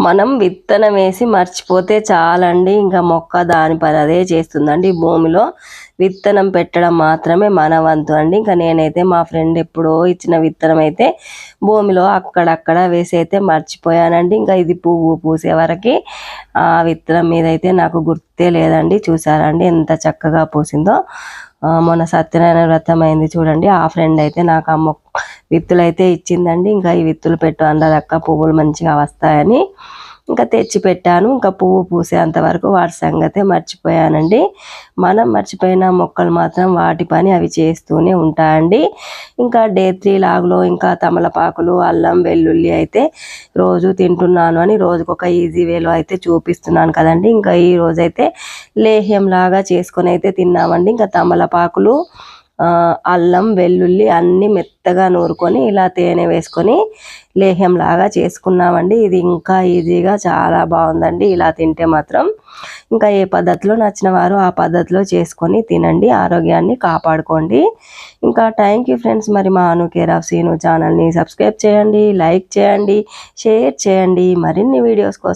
మనం విత్తనం వేసి మర్చిపోతే చాలండి, ఇంకా మొక్క దాని పని అదే చేస్తుందండి. భూమిలో విత్తనం పెట్టడం మాత్రమే మన వంతు అండి. ఇంకా నేనైతే మా ఫ్రెండ్ ఎప్పుడో ఇచ్చిన విత్తనం అయితే భూమిలో అక్కడక్కడ వేసి అయితే మర్చిపోయానండి. ఇంకా ఇది పువ్వు పూసే వరకు ఆ విత్తనం మీద అయితే నాకు గుర్తే లేదండి. చూసారండి ఎంత చక్కగా పూసిందో. మొన్న సత్యనారాయణ వ్రతం అయింది చూడండి, ఆ ఫ్రెండ్ అయితే నాకు ఆ విత్తులు అయితే ఇచ్చిందండి. ఇంకా ఈ విత్తులు పెట్టు అందరక్క పువ్వులు మంచిగా వస్తాయని ఇంకా తెచ్చి పెట్టాను. ఇంకా పువ్వు పూసేంత వరకు వాటి సంగతే మర్చిపోయానండి. మనం మర్చిపోయిన మొక్కలు మాత్రం వాటి పని అవి చేస్తూనే ఉంటాయండి. ఇంకా డే 3 లాగులో ఇంకా తమలపాకులు, అల్లం, వెల్లుల్లి అయితే రోజు తింటున్నాను అని రోజుకొక ఈజీ వేలో అయితే చూపిస్తున్నాను కదండి. ఇంకా ఈ రోజైతే లేహ్యం లాగా చేసుకొని అయితే తిన్నామండి. ఇంకా తమలపాకులు, అల్లం, వెల్లుల్లి అన్నీ మెత్తగా నూరుకొని ఇలా తేనె వేసుకొని లేహ్యం లాగా చేసుకున్నామండి. ఇది ఇంకా ఈజీగా చాలా బాగుందండి ఇలా తింటే మాత్రం. ఇంకా ఏ పద్ధతిలో నచ్చిన వారు ఆ పద్ధతిలో చేసుకొని తినండి, ఆరోగ్యాన్ని కాపాడుకోండి. ఇంకా థ్యాంక్ యూ ఫ్రెండ్స్. మరి మా అను కేర్ ఆఫ్ సీను ఛానల్ని సబ్స్క్రైబ్ చేయండి, లైక్ చేయండి, షేర్ చేయండి. మరిన్ని వీడియోస్ కోసం